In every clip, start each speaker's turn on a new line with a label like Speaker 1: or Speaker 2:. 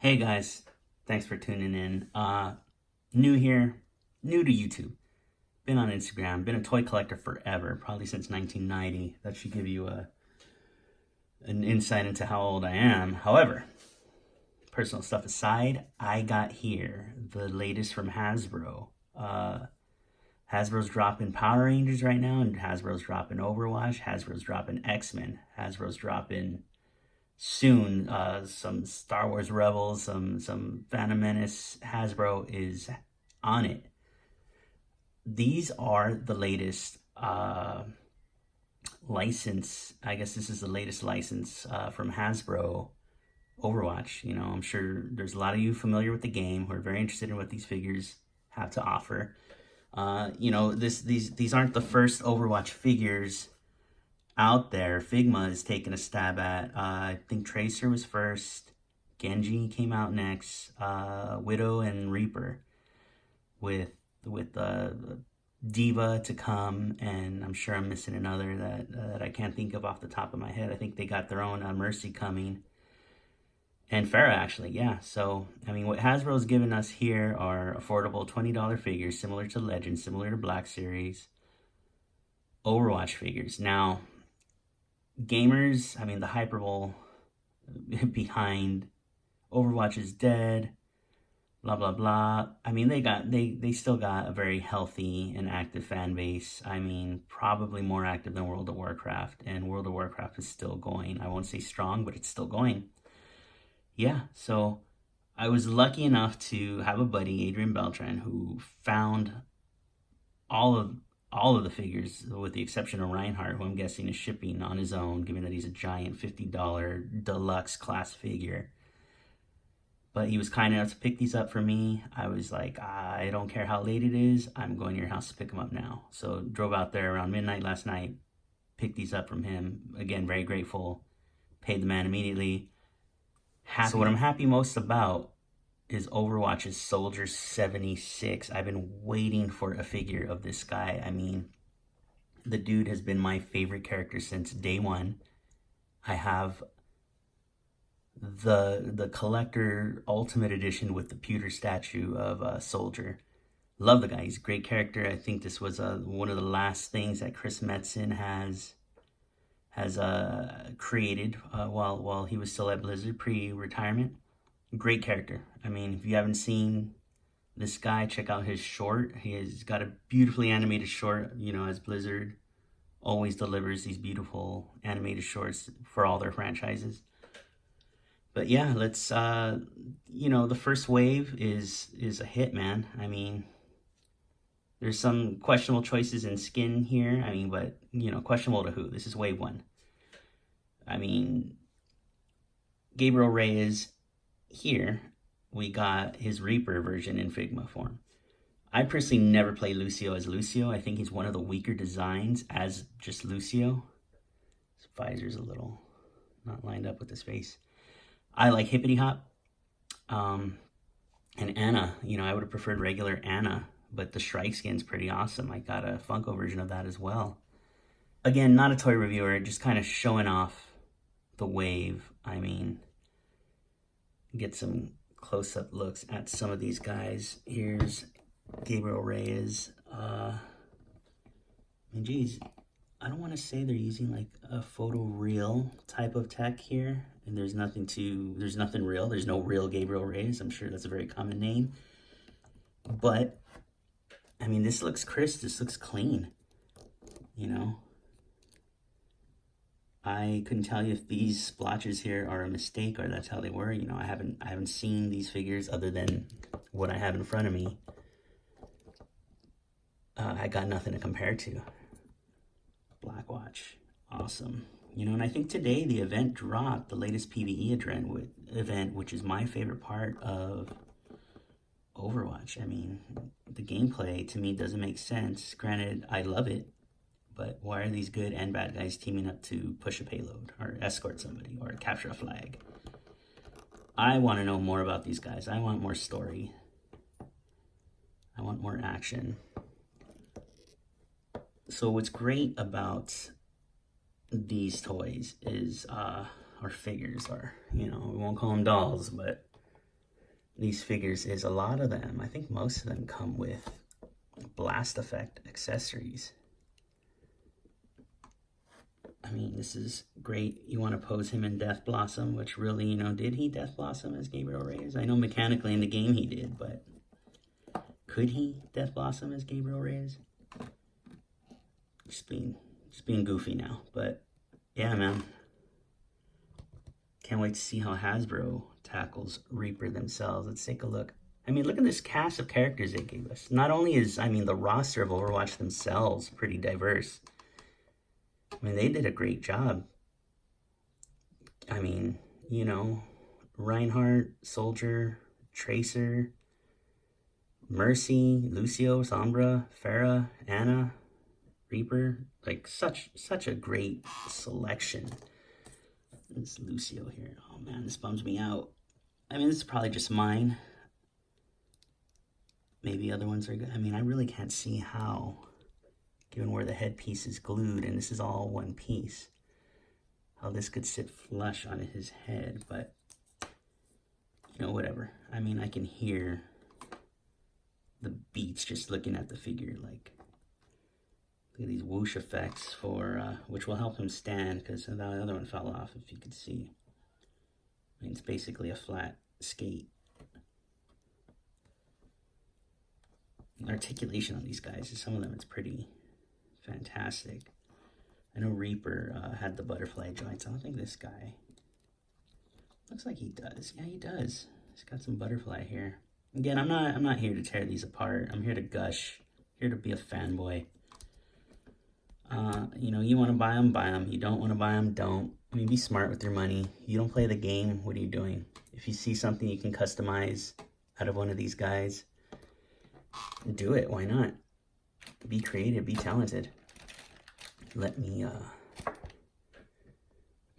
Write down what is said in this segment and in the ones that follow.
Speaker 1: Hey guys, thanks for tuning in. New here, new to YouTube. Been on Instagram, been a toy collector forever, probably since 1990. That should give you an insight into how old I am. However, personal stuff aside, I got here the latest from Hasbro. Hasbro's dropping Power Rangers right now, and Hasbro's dropping Overwatch. Hasbro's dropping X-Men. Hasbro's dropping soon some Star Wars Rebels, some Phantom Menace. Hasbro is on it. These are the latest license. I guess this is the latest license from Hasbro Overwatch. I'm sure there's a lot of you familiar with the game who are very interested in what these figures have to offer. These aren't the first Overwatch figures out there. Figma is taking a stab at. I think Tracer was first. Genji came out next. Widow and Reaper, with Diva to come, and I'm sure I'm missing another that I can't think of off the top of my head. I think they got their own Mercy coming, and Farah actually, yeah. So I mean, what Hasbro's given us here are affordable $20 figures, similar to Legends, similar to Black Series Overwatch figures. Now, gamers, I mean, the hyperbole behind Overwatch is dead, blah blah blah. I mean, they still got a very healthy and active fan base. I mean, probably more active than World of Warcraft, and World of Warcraft is still going. I won't say strong, but it's still going. Yeah, so I was lucky enough to have a buddy, Adrian Beltran, who found all of the figures, with the exception of Reinhardt, who I'm guessing is shipping on his own, given that he's a giant $50 deluxe class figure. But he was kind enough to pick these up for me. I was like, I don't care how late it is, I'm going to your house to pick them up now. So drove out there around midnight last night, picked these up from him. Again, very grateful. Paid the man immediately. Happy. So what I'm happy most about is Overwatch's Soldier 76. I've been waiting for a figure of this guy. I mean, the dude has been my favorite character since day one. I have the collector ultimate edition with the pewter statue of Soldier. Love the guy. He's a great character. I think this was one of the last things that Chris Metzen has created while he was still at Blizzard pre-retirement. Great character. I mean, if you haven't seen this guy, check out his short. He has got a beautifully animated short, as Blizzard always delivers these beautiful animated shorts for all their franchises. But yeah, let's, the first wave is a hit, man. I mean, there's some questionable choices in skin here. I mean, but, questionable to who? This is wave one. I mean, Gabriel Reyes here, we got his Reaper version in Figma form. I personally never play Lucio as Lucio. I think he's one of the weaker designs as just Lucio. His visor's a little not lined up with his face. I like Hippity Hop. And Anna, I would have preferred regular Anna, but the Shrike skin's pretty awesome. I got a Funko version of that as well. Again, not a toy reviewer, just kind of showing off the wave. I mean, get some close-up looks at some of these guys. Here's Gabriel Reyes. I mean, geez, I don't want to say they're using like a photoreal type of tech here, and there's nothing real. There's no real Gabriel Reyes. I'm sure that's a very common name. But, I mean, this looks crisp. This looks clean, I couldn't tell you if these splotches here are a mistake or that's how they were. I haven't seen these figures other than what I have in front of me. I got nothing to compare to. Blackwatch, awesome. And I think today the event dropped, the latest PvE event, which is my favorite part of Overwatch. I mean, the gameplay to me doesn't make sense. Granted, I love it. But why are these good and bad guys teaming up to push a payload or escort somebody or capture a flag? I want to know more about these guys. I want more story. I want more action. So what's great about these toys is, or figures, or, we won't call them dolls, but these figures is a lot of them, I think most of them come with blast effect accessories. I mean, this is great. You want to pose him in Death Blossom, which really, you know, did he Death Blossom as Gabriel Reyes? I know mechanically in the game he did, but could he Death Blossom as Gabriel Reyes? Just being goofy now, but yeah, man. Can't wait to see how Hasbro tackles Reaper themselves. Let's take a look. I mean, look at this cast of characters they gave us. Not only is, I mean, the roster of Overwatch themselves pretty diverse. I mean, they did a great job. I mean, you know, Reinhardt, Soldier, Tracer, Mercy, Lucio, Sombra, Pharah, Ana, Reaper. Like, such a great selection. This Lucio here. Oh, man, this bums me out. I mean, this is probably just mine. Maybe other ones are good. I mean, I really can't see how, given where the headpiece is glued, and this is all one piece, how this could sit flush on his head, but, you know, whatever. I mean, I can hear the beats just looking at the figure, like, look at these whoosh effects for, which will help him stand, because the other one fell off, if you could see. I mean, it's basically a flat skate. The articulation on these guys, some of them, it's pretty fantastic. I know Reaper had the butterfly joints. I don't think this guy, looks like he does. Yeah, he does. He's got some butterfly here. Again, I'm not here to tear these apart. I'm here to gush, here to be a fanboy. You know, you want to buy them, You don't want to buy them, don't. I mean, be smart with your money. You don't play the game, what are you doing? If you see something you can customize out of one of these guys, do it. Why not? Be creative, be talented. Let me, I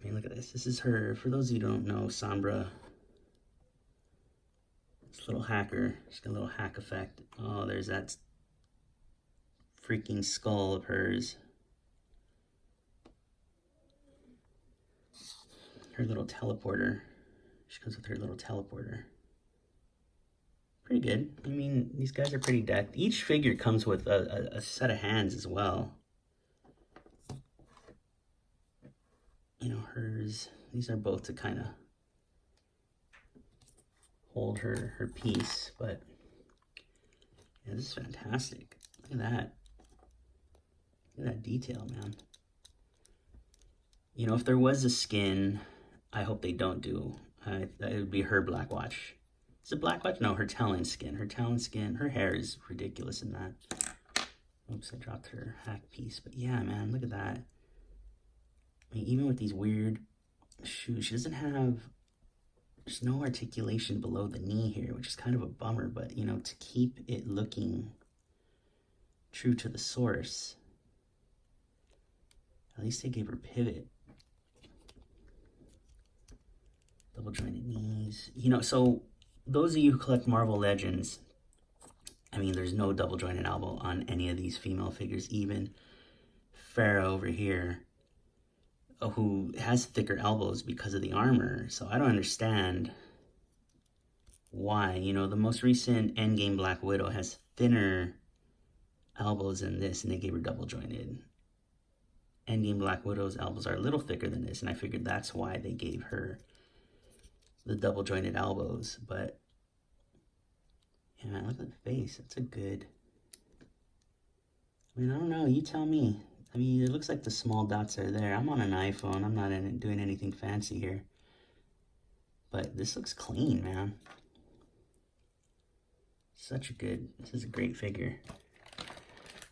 Speaker 1: mean, look at this. This is her, for those of you who don't know, Sombra. This little hacker. She's got a little hack effect. Oh, there's that freaking skull of hers. Her little teleporter. She comes with her little teleporter. Pretty good. I mean, these guys are pretty decked. Each figure comes with a set of hands as well. You know, hers, these are both to kind of hold her piece, but yeah, this is fantastic. Look at that. Look at that detail, man. You know, if there was a skin, I hope they don't do, it would be her Black Watch. Is it Black Watch? No, her Talon skin. Her Talon skin, her hair is ridiculous in that. Oops, I dropped her hack piece. But yeah, man, look at that. I mean, even with these weird shoes, she doesn't have, there's no articulation below the knee here, which is kind of a bummer, but, you know, to keep it looking true to the source, at least they gave her pivot. Double jointed knees. You know, so those of you who collect Marvel Legends, I mean, there's no double jointed elbow on any of these female figures. Even Pharah over here, who has thicker elbows because of the armor. So I don't understand why. You know, the most recent Endgame Black Widow has thinner elbows than this, and they gave her double jointed. Endgame Black Widow's elbows are a little thicker than this, and I figured that's why they gave her the double jointed elbows. But yeah, man, look at the face. That's a good, I mean, I don't know, you tell me. I mean, it looks like the small dots are there. I'm on an iPhone. I'm not doing anything fancy here. But this looks clean, man. Such a good, this is a great figure.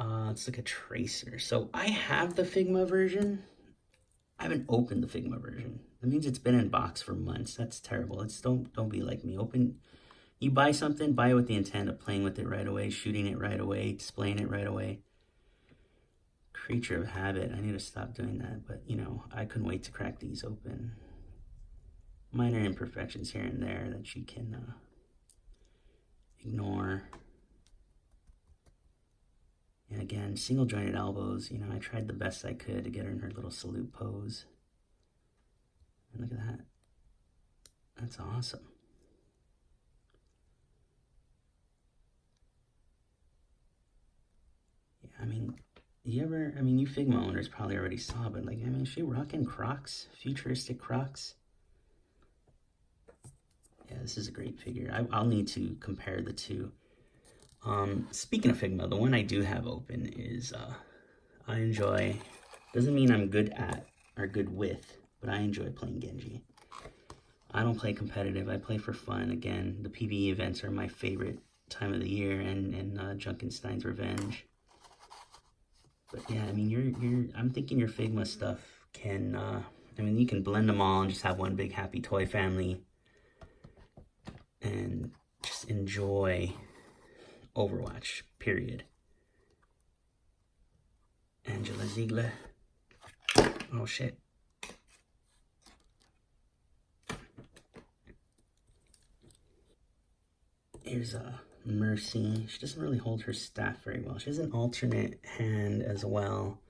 Speaker 1: Let's look at Tracer. So I have the Figma version. I haven't opened the Figma version. That means it's been in box for months. That's terrible. It's don't be like me. You buy something, buy it with the intent of playing with it right away, shooting it right away, displaying it right away. Creature of habit. I need to stop doing that, but you know, I couldn't wait to crack these open. Minor imperfections here and there that you can ignore. And again, single jointed elbows. You know, I tried the best I could to get her in her little salute pose. And look at that. That's awesome. You ever, I mean, you Figma owners probably already saw, but like, I mean, is she rocking Crocs? Futuristic Crocs? Yeah, this is a great figure. I'll need to compare the two. Speaking of Figma, the one I do have open is, I enjoy, doesn't mean I'm good at or good with, but I enjoy playing Genji. I don't play competitive, I play for fun. Again, the PvE events are my favorite time of the year, and Junkenstein's Revenge. But yeah, I mean, I'm thinking your Figma stuff can, I mean, you can blend them all and just have one big happy toy family and just enjoy Overwatch, period. Angela Ziegler. Oh shit. Here's Mercy. She doesn't really hold her staff very well. She has an alternate hand as well.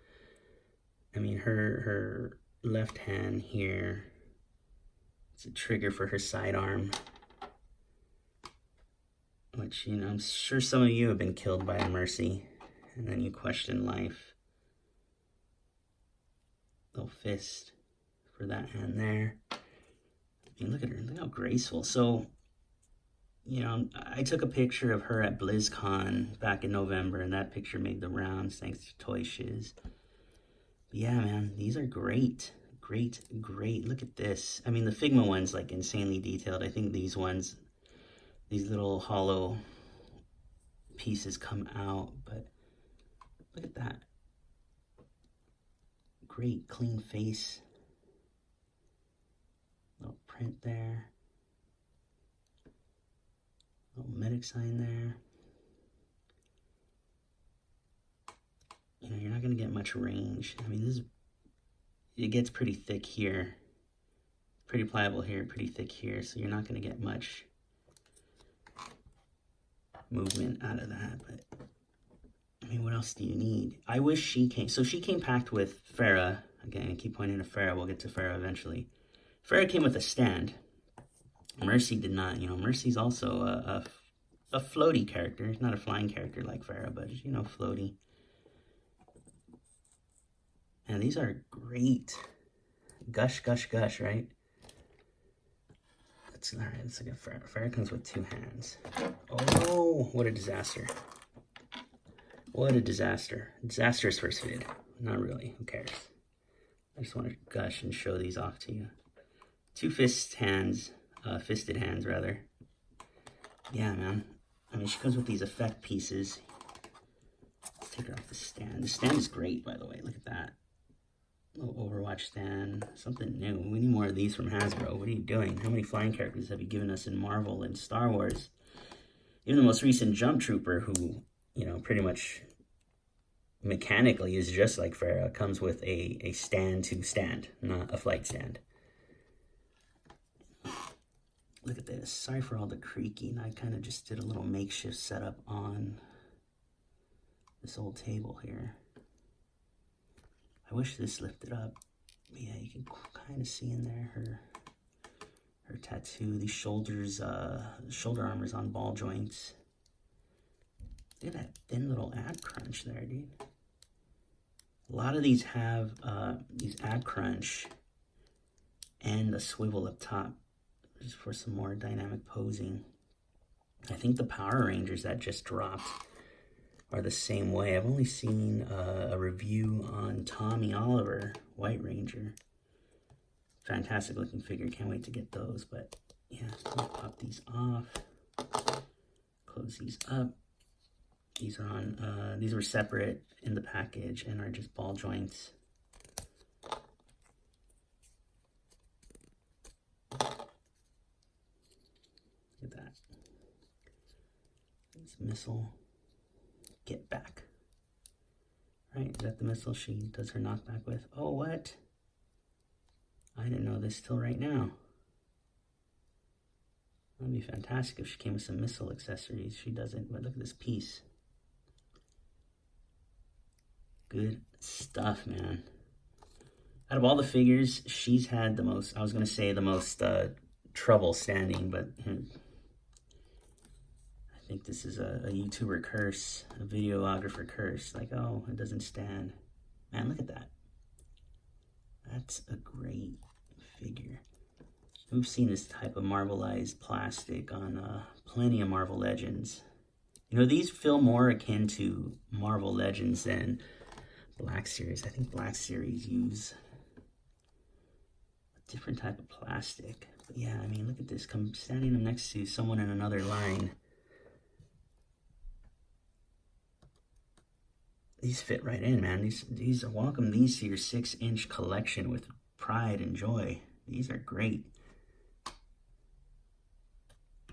Speaker 1: I mean, her left hand here, it's a trigger for her sidearm. Which, you know, I'm sure some of you have been killed by a Mercy, and then you question life. Little fist for that hand there. I mean, look at her, look how graceful. So, you know, I took a picture of her at BlizzCon back in November, and that picture made the rounds thanks to Toy Shiz. But yeah, man, these are great. Great, great. Look at this. I mean, the Figma one's like insanely detailed. I think these ones, these little hollow pieces come out, but look at that. Great clean face. Little print there. Little medic sign there. You know, you're not going to get much range. I mean, it gets pretty thick here. Pretty pliable here, pretty thick here, so you're not going to get much movement out of that. But I mean, what else do you need? I wish she came. So she came packed with Farah. Again, I keep pointing to Farah. We'll get to Farah eventually. Farah came with a stand. Mercy did not. You know, Mercy's also a floaty character. Not a flying character like Farah, but, you know, floaty. And these are great. Gush, gush, gush, right? All right, let's look at Farah. Farah comes with two hands. Oh, what a disaster. What a disaster. Disastrous first vid. Not really, who cares? I just want to gush and show these off to you. Two fisted hands, rather. Yeah, man. I mean, she comes with these effect pieces. Let's take her off the stand. The stand is great, by the way. Look at that. Little Overwatch stand. Something new. We need more of these from Hasbro. What are you doing? How many flying characters have you given us in Marvel and Star Wars? Even the most recent Jump Trooper, who, you know, pretty much mechanically is just like Farah, comes with a stand to stand, not a flight stand. Look at this. Sorry for all the creaking. I kind of just did a little makeshift setup on this old table here. I wish this lifted up. But yeah, you can kind of see in there her tattoo. These shoulders, shoulder armors on ball joints. Look at that thin little ab crunch there, dude. A lot of these have these ab crunch and a swivel up top, just for some more dynamic posing. I think the Power Rangers that just dropped are the same way. I've only seen a review on Tommy Oliver, White Ranger. Fantastic looking figure. Can't wait to get those. But yeah, let's pop these off. Close these up. These are on. These were separate in the package and are just ball joints. Look at that. This missile. Get back. Right, is that the missile she does her knockback with? Oh, what? I didn't know this till right now. That'd be fantastic if she came with some missile accessories. She doesn't, but look at this piece. Good stuff, man. Out of all the figures, she's had the most, I was going to say the most trouble standing, but I think this is a YouTuber curse, a videographer curse. Like, oh, it doesn't stand. Man, look at that. That's a great figure. We've seen this type of marbleized plastic on plenty of Marvel Legends. You know, these feel more akin to Marvel Legends than Black Series. I think Black Series use a different type of plastic. But yeah, I mean, look at this. Come standing them next to someone in another line. These fit right in, man. These welcome these to your 6-inch collection with pride and joy. These are great.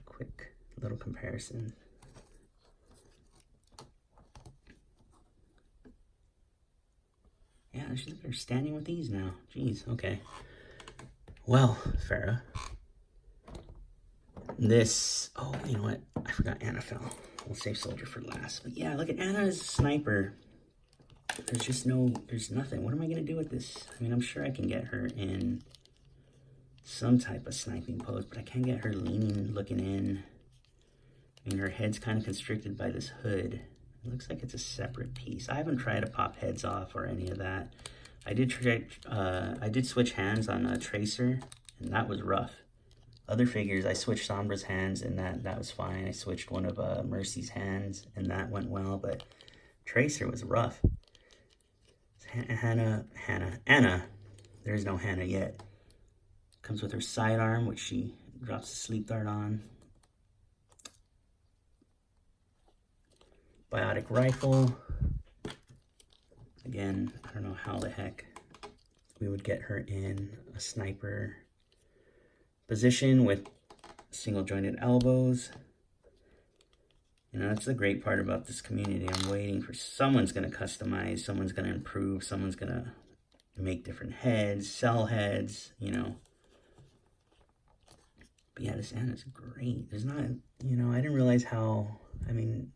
Speaker 1: Quick little comparison. Yeah, they're standing with these now. Jeez, okay. Well, Farah. This, oh, you know what? I forgot Anna fell. We'll save Soldier for last. But yeah, look at Anna's sniper. There's nothing. What am I going to do with this? I mean, I'm sure I can get her in some type of sniping pose, but I can't get her leaning, looking in. I mean, her head's kind of constricted by this hood. It looks like it's a separate piece. I haven't tried to pop heads off or any of that. I did switch hands on a Tracer, and that was rough. Other figures, I switched Sombra's hands, and that was fine. I switched one of Mercy's hands, and that went well, but Tracer was rough. Anna, there is no Hannah yet. Comes with her sidearm, which she drops a sleep dart on. Biotic rifle. Again, I don't know how the heck we would get her in a sniper position with single jointed elbows. You know, that's the great part about this community. I'm waiting for someone's going to customize, someone's going to improve, someone's going to make different heads, sell heads, you know. But yeah, this Anna's great. There's not, you know, I didn't realize how, I mean,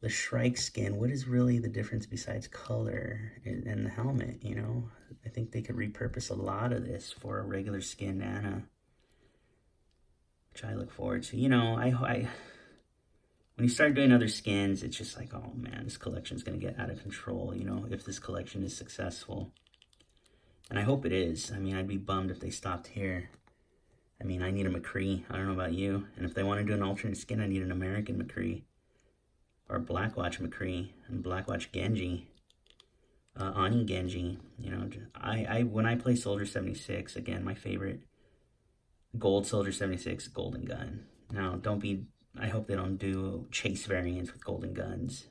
Speaker 1: the Shrike skin, what is really the difference besides color and the helmet, you know? I think they could repurpose a lot of this for a regular skinned Anna, which I look forward to. You know, when you start doing other skins, it's just like, oh man, this collection is going to get out of control, you know, if this collection is successful. And I hope it is. I mean, I'd be bummed if they stopped here. I mean, I need a McCree. I don't know about you. And if they want to do an alternate skin, I need an American McCree. Or Blackwatch McCree and Blackwatch Genji. Ani Genji. You know, when I play Soldier 76, again, my favorite, Gold Soldier 76, Golden Gun. Now, I hope they don't do chase variants with golden guns.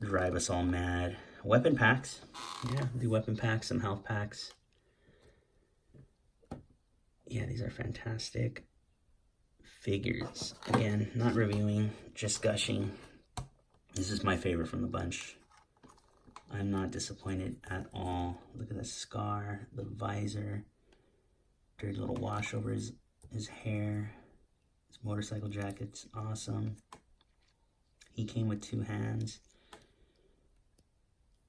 Speaker 1: Drive us all mad. Weapon packs. Yeah, do weapon packs, some health packs. Yeah, these are fantastic figures. Again, not reviewing, just gushing. This is my favorite from the bunch. I'm not disappointed at all. Look at the scar, the visor, dirty little wash over his hair. His motorcycle jacket's awesome. He came with 2 hands.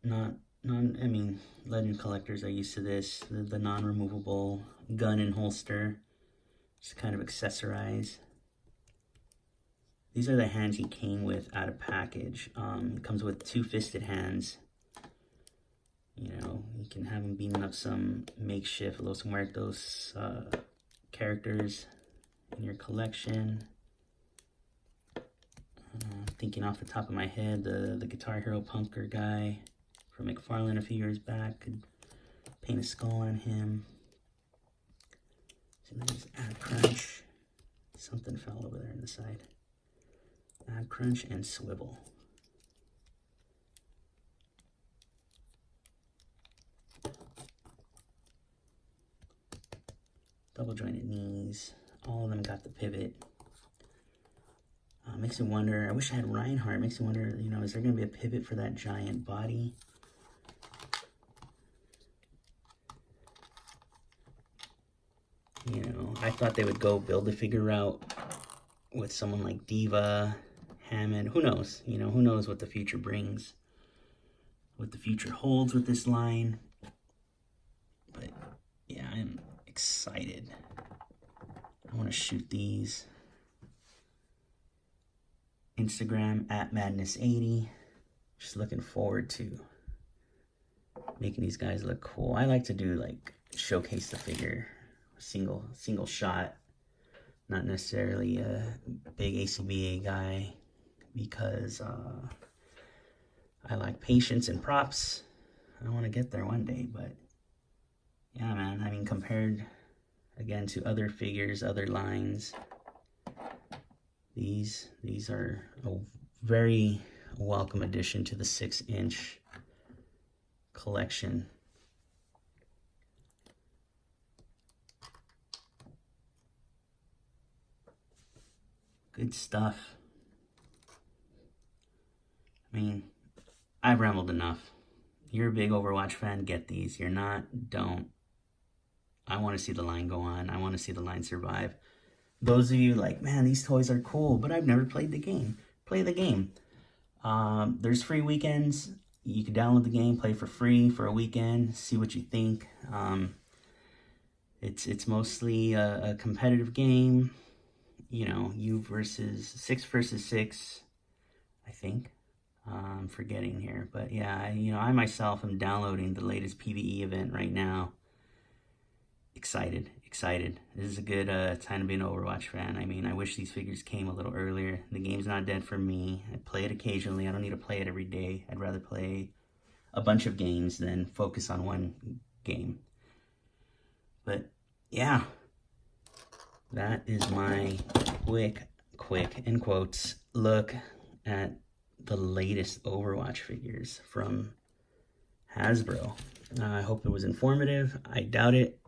Speaker 1: I mean, Legend collectors are used to this. The non-removable gun and holster. Just kind of accessorize. These are the hands he came with out of package. It comes with 2 fisted hands. You know, you can have him beaming up some makeshift Los Muertos characters in your collection. Thinking off the top of my head, the Guitar Hero punker guy from McFarlane a few years back, could paint a skull on him. So there's Ad Crunch. Something fell over there on the side. Ad Crunch and Swivel. Double jointed knees. All of them got the pivot. Makes me wonder, I wish I had Reinhardt. Makes me wonder, you know, is there going to be a pivot for that giant body? You know, I thought they would go build the figure route with someone like Diva, Hammond. Who knows? You know, who knows what the future brings, what the future holds with this line. But yeah, I'm excited. I want to shoot these. Instagram at Madness80. Just looking forward to making these guys look cool. I like to do like showcase the figure, single shot, not necessarily a big ACBA guy, because I like patience and props. I want to get there one day, but yeah, man. I mean, compared again to other figures, other lines, these are a very welcome addition to the 6-inch collection. Good stuff. I mean, I've rambled enough. You're a big Overwatch fan, get these. You're not, don't. I want to see the line go on. I want to see the line survive. Those of you like, man, these toys are cool, but I've never played the game. Play the game. There's free weekends. You can download the game, play for free for a weekend, see what you think. It's mostly a competitive game. You know, six versus six, I think. I'm forgetting here, but yeah, I myself am downloading the latest PvE event right now. Excited. This is a good time to be an Overwatch fan. I mean, I wish these figures came a little earlier. The game's not dead for me. I play it occasionally. I don't need to play it every day. I'd rather play a bunch of games than focus on one game. But yeah, that is my quick in quotes look at the latest Overwatch figures from Hasbro. I hope it was informative. I doubt it.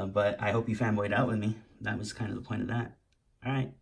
Speaker 1: But I hope you fanboyed out with me. That was kind of the point of that. All right.